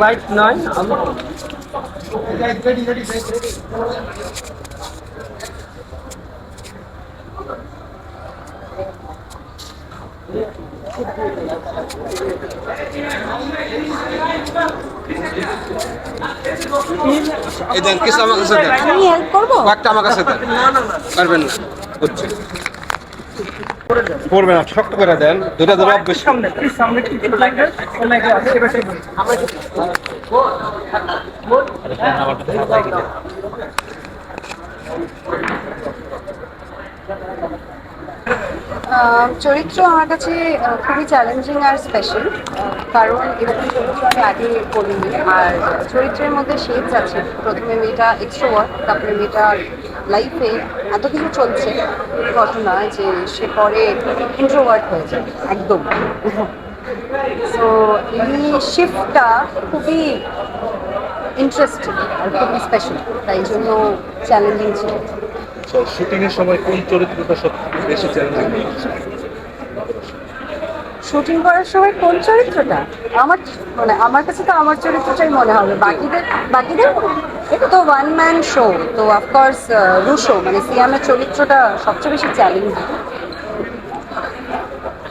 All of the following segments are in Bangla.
লাইট নাই আমি এই দেন কিছু আমার কাছে দেন, আমি হেল্প করবো। কয়েকটা আমার কাছে দেন। পারবেন না হচ্ছে পড়বে না, শক্ত করে দেন, দুটা ধরে অভ্যেস। সামনে প্লিজ, সামনে একটু লাইটে আছে এবার সেই আমরা চরিত্র আমার কাছে খুবই চ্যালেঞ্জিং আর স্পেশাল, কারণ এরকম চরিত্র আমি আগে করিনি। আর চরিত্রের মধ্যে শেডস আছে। প্রথমে মেয়েটা এক্সট্রোভার্ট, তারপরে মেয়েটার লাইফে এত কিছু চলছে ঘটনা যে সে পরে ইন্ট্রোভার্ট হয়ে যায় একদম। সো এই শিফটটা খুবই ইন্টারেস্টিং আর খুবই স্পেশাল, তাই জন্য চ্যালেঞ্জিং ছিল। শুটিং এর সময় কোন চরিত্রটা সবথেকে বেশি চ্যালেঞ্জিং? শুটিং করার সময় কোন চরিত্রটা আমার, মানে আমার কাছে তো আমার চরিত্রটাই মনে হবে। বাকিদের এটা তো ওয়ান ম্যান শো, তো অফকোর্স রুশো মানে সিয়ামের চরিত্রটা সবচেয়ে বেশি চ্যালেঞ্জিং।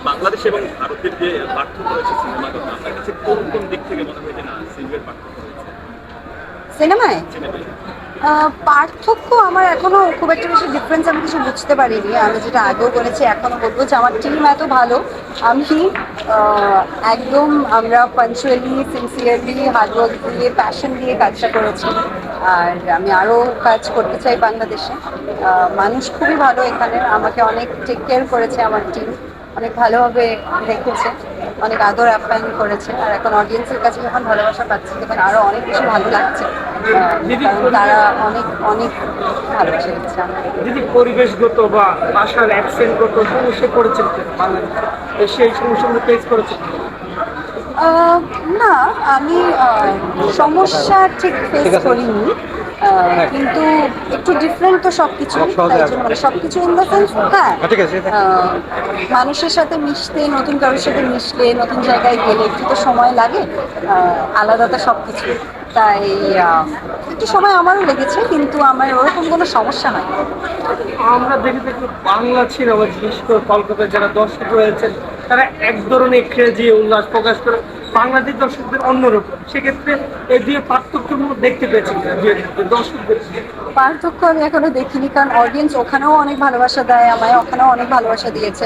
বাংলাদেশ এবং ভারতের যে পার্থক্য রয়েছে সিনেমাতে, আপনার কাছে কোন কোন দিক থেকে মনে হয় যে না সিনেমার পার্থক্য রয়েছে? সিনেমায় পার্থক্য আমার এখনো খুব একটা বেশি ডিফারেন্স আমি কিছু বুঝতে পারিনি। আমি যেটা আগেও বলেছি এখনো বলবো যে আমার টিম এত ভালো, আমি একদম আমরা পাঞ্চুয়ালি, সিনসিয়ারলি, হার্ডওয়ার্ক দিয়ে, প্যাশন দিয়ে কাজটা করেছি। আর আমি আরও কাজ করতে চাই বাংলাদেশে। মানুষ খুবই ভালো এখানে, আমাকে অনেক টেক কেয়ার করেছে আমার টিম, অনেক ভালোভাবে দেখেছে, অনেক আদর আপ্যায়ন করেছে। আর এখন অডিয়েন্সের কাছে যখন ভালোবাসা পাচ্ছি তখন আরও অনেক বেশি ভালো লাগছে, কারণ তারা অনেক অনেক ভালোবাসা দিচ্ছে আমাকে। যদি পরিবেশগত বা ভাষার অ্যাকসেন্টগত সমস্যা পড়েছে বাংলাদেশে, সেই সমস্যাগুলো ফেস করেছে? না, আমি সমস্যা ঠিক ফেস করিনি, কিন্তু একটু ডিফারেন্ট তো সবকিছু, তাই জন্য মানে সবকিছু ইন দ্য সেন্স, হ্যাঁ ঠিক আছে। মানুষের সাথে মিশতে, নতুন কারোর সাথে মিশলে, নতুন জায়গায় গেলে একটু তো সময় লাগে, আলাদা তো সবকিছু। তাই একটু সময় আমারও লেগেছে, কিন্তু আমার ওরকম কোনো সমস্যা নয়। আমরা দেখে দেখি বাংলা সিনেমা, বিশেষ করে কলকাতায় যারা দর্শক রয়েছেন, তারা এক ধরনের ক্রেজি উল্লাস প্রকাশ করে, বাংলাদেশ দর্শকদের অন্যরকম। সেক্ষেত্রে এই দুই পার্থক্য দেখতে পেয়েছি দর্শকদের। পার্থক্য আমি এখনো দেখিনি, কারণ অডিয়েন্স ওখানেও অনেক ভালোবাসা দেয় আমায়, ওখানেও অনেক ভালোবাসা দিয়েছে,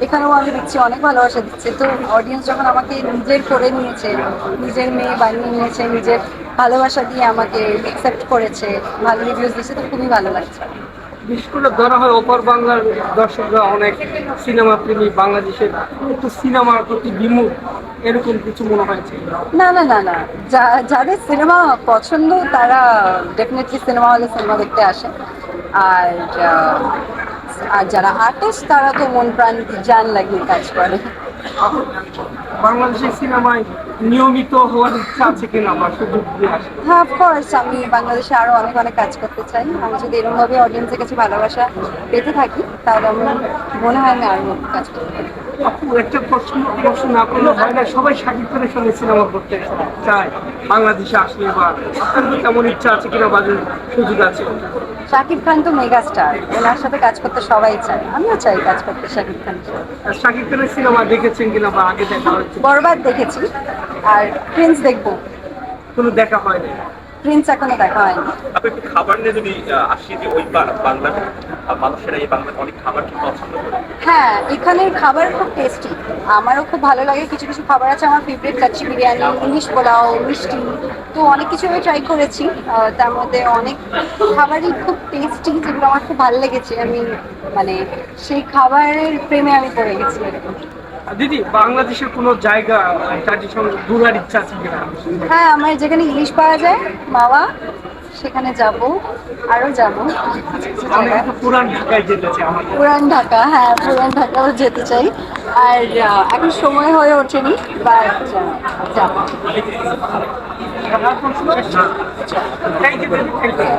এখানেও আমি দেখছি অনেক ভালোবাসা দিচ্ছে। তো অডিয়েন্স যখন আমাকে নিজের করে নিয়েছে, নিজের মেয়ে বানিয়ে নিয়েছে, নিজের ভালোবাসা দিয়ে আমাকে অ্যাকসেপ্ট করেছে, ভালো রিভিউজ দিচ্ছে, তো খুবই ভালো লাগছে। বিশেষ করে ধরা হয় ওপার বাংলার দর্শকরা অনেক সিনেমা প্রেমী, বাংলাদেশের একটু সিনেমার প্রতি বিমুখ, এরকম কিছু মনে হয়েছে? না না না না, যাদের সিনেমা পছন্দ তারা ডেফিনেটলি সিনেমা হলে সিনেমা দেখতে আসে। আর আর যারা আর্টিস্ট তারা তো মন প্রাণ জান লাগিয়ে কাজ করে। বাংলাদেশের সিনেমায় নিয়মিত হওয়ার ইচ্ছা আছে কিনা বা সুযোগ দিয়ে আসে? হ্যাঁ, অফকোর্স আমি বাংলাদেশে আরো অনেক অনেক কাজ করতে চাই। আমি যদি এরকমভাবে অডিয়েন্সের কাছে ভালোবাসা পেতে থাকি তাহলে আমার মনে হয় আমি আরো কাজ করতে পারি। আপু, একটা প্রশ্ন না করলে হয় না, সবাই শাকিব খানের সঙ্গে সিনেমা করতে চায় বাংলাদেশে আসলে, বা আপনার কি তেমন ইচ্ছা আছে কিনা বা সুযোগ আছে? শাকিব খান তো মেগা স্টার, ওনার সাথে কাজ করতে সবাই চায়, আমিও চাই কাজ করতে শাকিব খানের সাথে। আর শাকিব খানের সিনেমা দেখেছেন কিনা বা আগে দেখা হয়েছে? বরবাদ দেখেছি, আর প্রিন্স দেখবো। কোনো দেখা হয়নি? প্রিন্স এখনো দেখা হয়নি। আপনি একটু খাবার নিয়ে যদি আসি, যে ওই বাংলার মানুষেরা এই বাংলার অনেক খাবার কি পছন্দ করে? হ্যাঁ, এখানের খাবার খুব টেস্টি, আমারও খুব ভালো লাগে। কিছু কিছু খাবার আছে আমার ফেভারিট, কাচ্চি বিরিয়ানি, ইলিশ পোলাও, মিষ্টি, তো অনেক কিছু আমি ট্রাই করেছি। তার মধ্যে অনেক খাবারই খুব টেস্টি, যেগুলো আমার খুব ভালো লেগেছে। আমি মানে সেই খাবারের প্রেমে আমি পড়ে গেছি এরকম। আর দিদি, বাংলাদেশের কোনো জায়গা তাদের সঙ্গে ঘোরার ইচ্ছা আছে কিনা? হ্যাঁ, আমার যেখানে ইলিশ পাওয়া যায় মাওয়া, সেখানে যাব, আরও যাব। আমি একটু পুরান ঢাকায় যেতে চাই আমার। পুরান ঢাকা, হ্যাঁ পুরান ঢাকাও যেতে চাই। আর এখন সময় হয়ে ওঠেনি, বাট যাবো। Thank you.